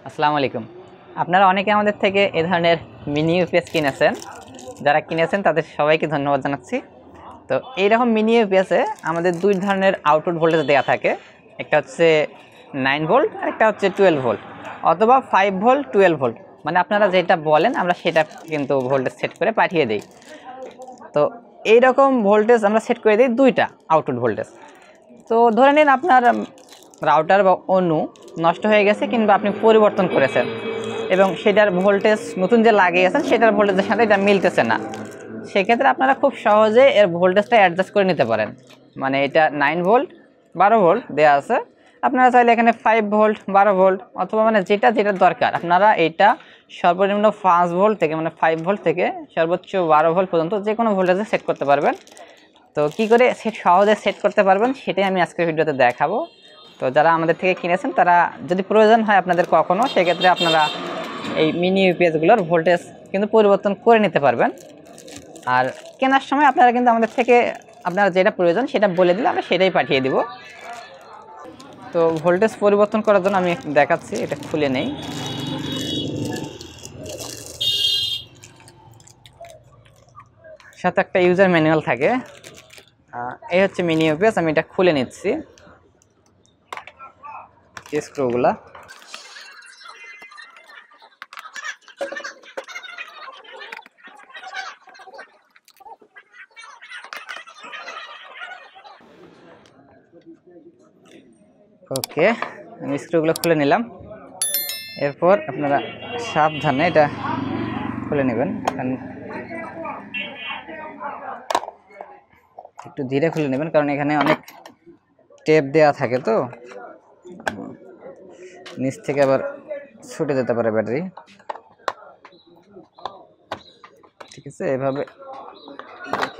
আসসালামু আলাইকুম। আপনারা অনেকে আমাদের থেকে এই ধরনের মিনি ইউপিএস কিনেছেন। যারা কিনেছেন তাদের সবাইকে ধন্যবাদ জানাচ্ছি। তো এইরকম মিনি ইউপিএসে আমাদের দুই ধরনের আউটপুট ভোল্টেজ দেওয়া থাকে। একটা হচ্ছে 9 ভোল্ট, একটা হচ্ছে 12 ভোল্ট, অথবা 5 ভোল্ট 12 ভোল্ট। মানে আপনারা যেটা বলেন আমরা সেটা কিন্তু ভোল্টেজ সেট করে পাঠিয়ে দিই। তো এইরকম ভোল্টেজ আমরা সেট করে দিই দুইটা আউটপুট ভোল্টেজ। তো ধরে নিন আপনার রাউটার বা অনু নষ্ট হয়ে গেছে কিংবা আপনি পরিবর্তন করেছেন এবং সেটার ভোল্টেজ নতুন যে লাগিয়েছেন সেটার ভোল্টেজের সাথে এটা মিলতেছে না। সেক্ষেত্রে আপনারা খুব সহজে এর ভোল্টেজটা অ্যাডজাস্ট করে নিতে পারেন। মানে এটা 9 ভোল্ট 12 ভোল্ট দেওয়া আছে, আপনারা চাইলে এখানে 5 ভোল্ট 12 ভোল্ট অথবা মানে যেটা দরকার আপনারা এইটা সর্বনিম্ন 5 ভোল্ট থেকে মানে 5 ভোল্ট থেকে সর্বোচ্চ 12 ভোল্ট পর্যন্ত যে কোনো ভোল্টেজে সেট করতে পারবেন। তো কি করে সহজে সেট করতে পারবেন সেটাই আমি আজকের ভিডিওতে দেখাবো। তো যারা আমাদের থেকে কিনেছেন তারা যদি প্রয়োজন হয় আপনাদের কখনো, সেক্ষেত্রে আপনারা এই মিনি ইউপিএসগুলোর ভোল্টেজ কিন্তু পরিবর্তন করে নিতে পারবেন। আর কেনার সময় আপনারা কিন্তু আমাদের থেকে আপনারা যেটা প্রয়োজন সেটা বলে দিলে আমরা সেটাই পাঠিয়ে দিব। তো ভোল্টেজ পরিবর্তন করার জন্য আমি দেখাচ্ছি, এটা খুলে নেই। সাথে একটা ইউজার ম্যানুয়াল থাকে। এই হচ্ছে মিনি ইউপিএস, আমি এটা খুলে নিচ্ছি স্ক্রুগুলা। ওকে, আমি স্ক্রুগুলো খুলে নিলাম। এরপর আপনারা সাবধানে এটা খুলে নেবেন, কারণ একটু ধীরে খুলে নেবেন কারণ এখানে অনেক টেপ দেওয়া থাকে, তো নিচ থেকে আবার ছুটে যেতে পারে ব্যাটারি। ঠিক আছে, এভাবে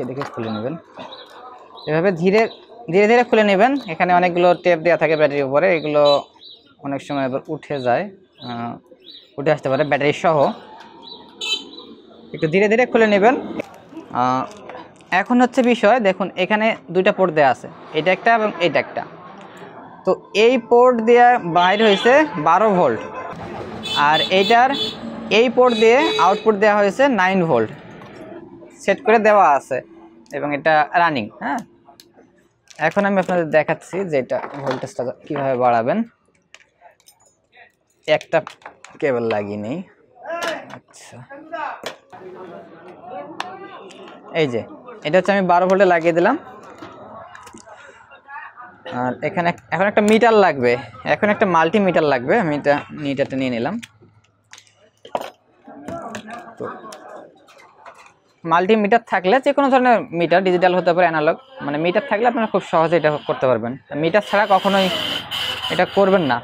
দেখে খুলে নেবেন, এভাবে ধীরে ধীরে খুলে নেবেন। এখানে অনেকগুলো টেপ দেওয়া থাকে ব্যাটারির উপরে, এগুলো অনেক সময় আবার উঠে যায়, উঠে আসতে পারে ব্যাটারি সহ। একটু ধীরে ধীরে খুলে নেবেন। এখন হচ্ছে বিষয়, দেখুন এখানে দুইটা পোর্ট দেওয়া আছে, এটা একটা এবং এটা একটা। তো এই পোর্ট দিয়ে বাইর হয়েছে 12 ভোল্ট, আর এইটার এই পোর্ট দিয়ে আউটপুট দেওয়া হয়েছে 9 ভোল্ট সেট করে দেওয়া আছে এবং এটা রানিং। হ্যাঁ, এখন আমি আপনাদের দেখাচ্ছি যে এটা ভোল্টেজটা কীভাবে বাড়াবেন। একটা কেবল লাগিয়ে নেই। আচ্ছা, এই যে এটা হচ্ছে আমি 12 ভোল্টে লাগিয়ে দিলাম। আর এখানে এখন একটা মিটার লাগবে, এখন একটা মাল্টিমিটার লাগবে। আমি এটা মিটারটা নিয়ে নিলাম। তো মাল্টিমিটার থাকলে যে কোনো ধরনের মিটার, ডিজিটাল হতে পারে অ্যানালগ, মানে মিটার থাকলে আপনারা খুব সহজে এটা করতে পারবেন। মিটার ছাড়া কখনোই এটা করবেন না,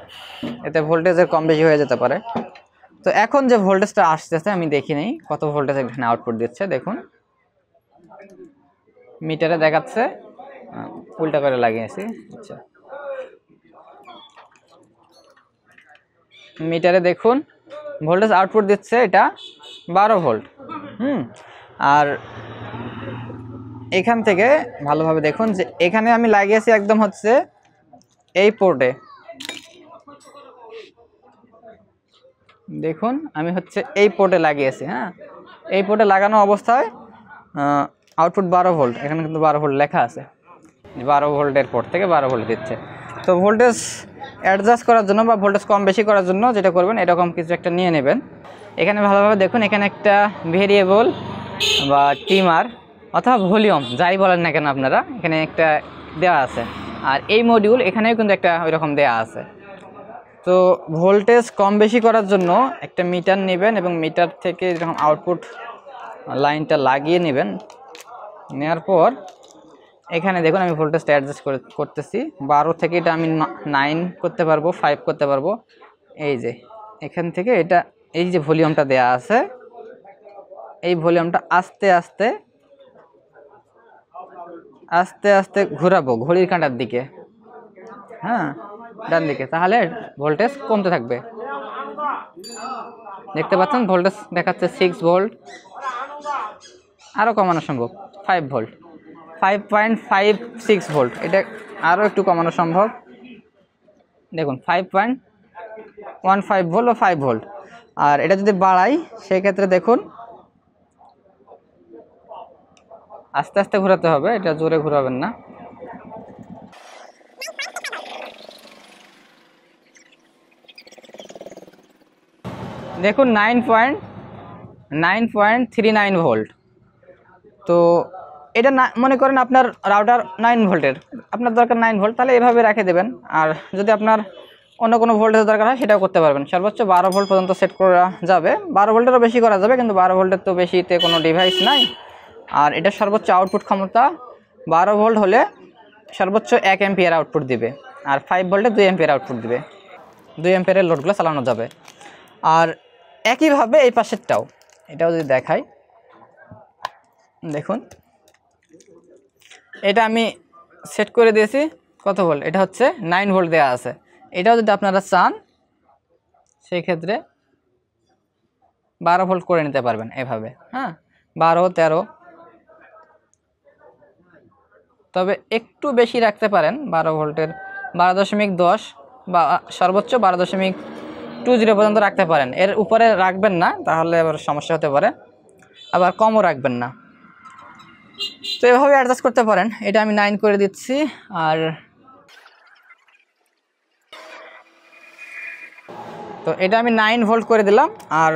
এতে ভোল্টেজের কম বেশি হয়ে যেতে পারে। তো এখন যে ভোল্টেজটা আসতেছে আমি দেখি নেই কত ভোল্টেজ এখানে আউটপুট দিচ্ছে। দেখুন মিটারে দেখাচ্ছে, উল্টা করে লাগিয়েছি। আচ্ছা, মিটারে দেখুন ভোল্টেজ আউটপুট দিচ্ছে এটা 12 ভোল্ট। আর এখান থেকে ভালোভাবে দেখুন যে এখানে আমি লাগিয়েছি একদম হচ্ছে এই পোর্টে। দেখুন আমি হচ্ছে এই পোর্টে লাগিয়েছি। হ্যাঁ, এই পোর্টে লাগানো অবস্থায় আউটপুট 12 ভোল্ট, এখানে কিন্তু 12 ভোল্ট লেখা আছে। 12 ভোল্টের পোর্ট থেকে 12 ভোল্ট দিচ্ছে। তো ভোল্টেজ অ্যাডজাস্ট করার জন্য বা ভোল্টেজ কম বেশি করার জন্য যেটা করবেন, এরকম কিছু একটা নিয়ে নেবেন। এখানে ভালোভাবে দেখুন, এখানে একটা ভেরিয়েবল বা ট্রিমার অথবা ভলিউম যাই বলেন না কেন আপনারা, এখানে একটা দেওয়া আছে। আর এই মডিউল এখানেও কিন্তু একটা ওই রকম দেওয়া আছে। তো ভোল্টেজ কম বেশি করার জন্য একটা মিটার নেবেন এবং মিটার থেকে এরকম আউটপুট লাইনটা লাগিয়ে নেবেন। নেওয়ার পর এখানে দেখুন আমি ভোল্টেজটা অ্যাডজাস্ট করতেছি। 12 থেকে এটা আমি 9 করতে পারবো, 5 করতে পারবো। এই যে এখান থেকে এটা, এই যে ভলিউমটা দেয়া আছে, এই ভলিউমটা আস্তে আস্তে আস্তে আস্তে ঘোরাবো ঘড়ির কাঁটার দিকে। হ্যাঁ, ডান দিকে, তাহলে ভোল্টেজ কমতে থাকবে। দেখতে পাচ্ছেন ভোল্টেজ দেখাচ্ছে 6 ভোল্ট, আরও কমানো সম্ভব 5 ভোল্ট, 5.56 ভোল্ট, এটা আরও একটু কমানো সম্ভব। দেখুন 5.56 1.5 ভোল্ট বা 5 ভোল্ট। আর এটা যদি বাড়াই সেক্ষেত্রে দেখুন আস্তে আস্তে ঘোরাতে হবে, এটা জোরে ঘোরাবেন না। দেখুন 9.39 ভোল্ট। তো এটা না মনে করেন আপনার রাউটার 9 ভোল্টের, আপনার দরকার 9 ভোল্ট, তাহলে এভাবে রেখে দেবেন। আর যদি আপনার অন্য কোনো ভোল্টেজ দরকার হয় সেটাও করতে পারবেন। সর্বোচ্চ 12 ভোল্ট পর্যন্ত সেট করা যাবে, 12 ভোল্টেরও বেশি করা যাবে, কিন্তু 12 ভোল্টের তো বেশিতে কোনো ডিভাইস নাই। আর এটা সর্বোচ্চ আউটপুট ক্ষমতা 12 ভোল্ট হলে সর্বোচ্চ 1 অ্যাম্পিয়ার আউটপুট দিবে, আর 5 ভোল্টে 2 অ্যাম্পিয়ার আউটপুট দিবে, 2 অ্যাম্পিয়ারের লোডগুলো চালানো যাবে। আর একইভাবে এই পাশেরটাও, এটাও যদি দেখাই, দেখুন এটা আমি সেট করে দিয়েছি কত ভোল্ট, এটা হচ্ছে 9 ভোল্ট দেওয়া আছে। এটাও যদি আপনারা চান সেই ক্ষেত্রে 12 ভোল্ট করে নিতে পারবেন এভাবে, হ্যাঁ 12, 13, তবে একটু বেশি রাখতে পারেন 12 ভোল্টের, 12.10 বা সর্বোচ্চ 12.20 পর্যন্ত রাখতে পারেন। এর উপরে রাখবেন না, তাহলে আবার সমস্যা হতে পারে, আবার কমও রাখবেন না। তো এভাবে অ্যাডজাস্ট করতে পারেন। এটা আমি 9 করে দিচ্ছি। আর তো এটা আমি 9 ভোল্ট করে দিলাম। আর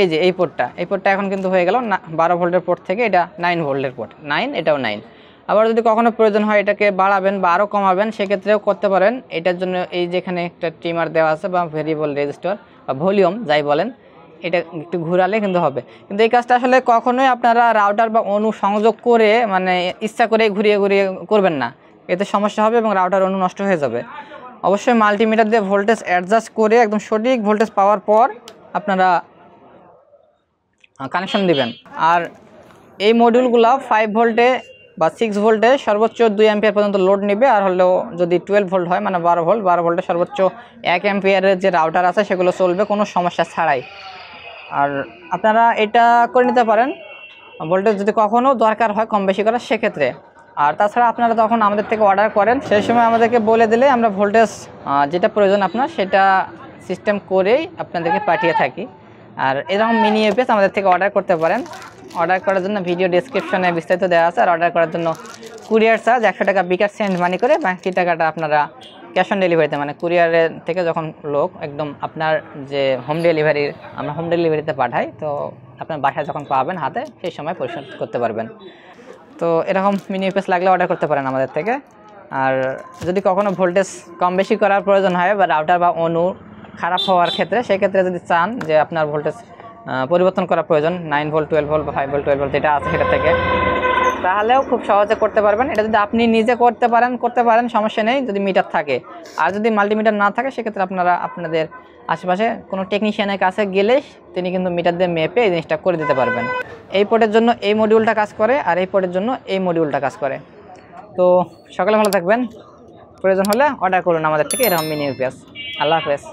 এই যে এই পোর্টটা এখন কিন্তু হয়ে গেল 12 ভোল্টের পোর্ট থেকে এটা 9 ভোল্টের পোর্ট, 9, এটাও 9। আবার যদি কখনো প্রয়োজন হয় এটাকে বাড়াবেন বা আরও কমাবেন সেক্ষেত্রেও করতে পারেন। এটার জন্য এই যেখানে একটা ট্রিমার দেওয়া আছে বা ভেরিয়েবল রেজিস্টার বা ভলিউম যাই বলেন, এটা একটু ঘোরালে কিন্তু হবে। কিন্তু এই কাজটা আসলে কখনোই আপনারা রাউটার বা অনু সংযোগ করে মানে ইচ্ছা করে ঘুরিয়ে ঘুরিয়ে করবেন না, এতে সমস্যা হবে এবং রাউটার অনু নষ্ট হয়ে যাবে। অবশ্যই মাল্টিমিটার দিয়ে ভোল্টেজ অ্যাডজাস্ট করে একদম সঠিক ভোল্টেজ পাওয়ার পর আপনারা কানেকশন দিবেন। আর এই মডিউলগুলো 5 ভোল্টে বা 6 ভোল্টে সর্বোচ্চ 2 অ্যাম্পিয়ার পর্যন্ত লোড নেবে। আর হলেও যদি 12 ভোল্ট হয় মানে 12 ভোল্টে সর্বোচ্চ 1 অ্যাম্পিয়ারের যে রাউটার আছে সেগুলো চলবে কোনো সমস্যা ছাড়াই। আর আপনারা এটা করে নিতে পারেন ভোল্টেজ যদি কখনও দরকার হয় কম বেশি করার সেক্ষেত্রে। আর তাছাড়া আপনারা তখন আমাদের থেকে অর্ডার করেন, সেই সময় আমাদেরকে বলে দিলে আমরা ভোল্টেজ যেটা প্রয়োজন আপনার সেটা সিস্টেম করেই আপনাদেরকে পাঠিয়ে থাকি। আর এরকম মিনি ইউপিএস আমাদের থেকে অর্ডার করতে পারেন। অর্ডার করার জন্য ভিডিও ডেসক্রিপশনে বিস্তারিত দেওয়া আছে। আর অর্ডার করার জন্য কুরিয়ার চার্জ 100 টাকা বিকাশ সেন্ড মানি করে, বাকি টাকাটা আপনারা ক্যাশ অন ডেলিভারিতে মানে কুরিয়ারের থেকে যখন লোক একদম আপনার যে হোম ডেলিভারি, আমরা হোম ডেলিভারিতে পাঠাই, তো আপনার বাসায় যখন পাবেন হাতে সেই সময় পরিশোধ করতে পারবেন। তো এরকম মিনি ইউপিএস লাগলে অর্ডার করতে পারেন আমাদের থেকে। আর যদি কখনো ভোল্টেজ কম বেশি করার প্রয়োজন হয় বা রাউটার বা অনু খারাপ হওয়ার ক্ষেত্রে, সেক্ষেত্রে যদি চান যে আপনার ভোল্টেজ পরিবর্তন করা প্রয়োজন 9 ভোল্ট, 12 ভোল্ট বা 5 ভোল্ট, 12 ভোল্ট যেটা আছে সেটা থেকে, তাহলেও খুব সহজে করতে পারবেন। এটা যদি আপনি নিজে করতে পারেন সমস্যা নেই যদি মিটার থাকে। আর যদি মাল্টিমিটার না থাকে সেক্ষেত্রে আপনারা আপনাদের আশেপাশে কোনো টেকনিশিয়ানের কাছে গেলে তিনি কিন্তু মিটার দিয়ে মেপে এই জিনিসটা করে দিতে পারবেন। এই পোর্টের জন্য এই মডিউলটা কাজ করে আর এই পোর্টের জন্য এই মডিউলটা কাজ করে। তো সকালে ভালো থাকবেন, প্রয়োজন হলে অর্ডার করুন আমাদের থেকে এরকম মিনি ইউপিএস। আল্লাহ হাফেজ।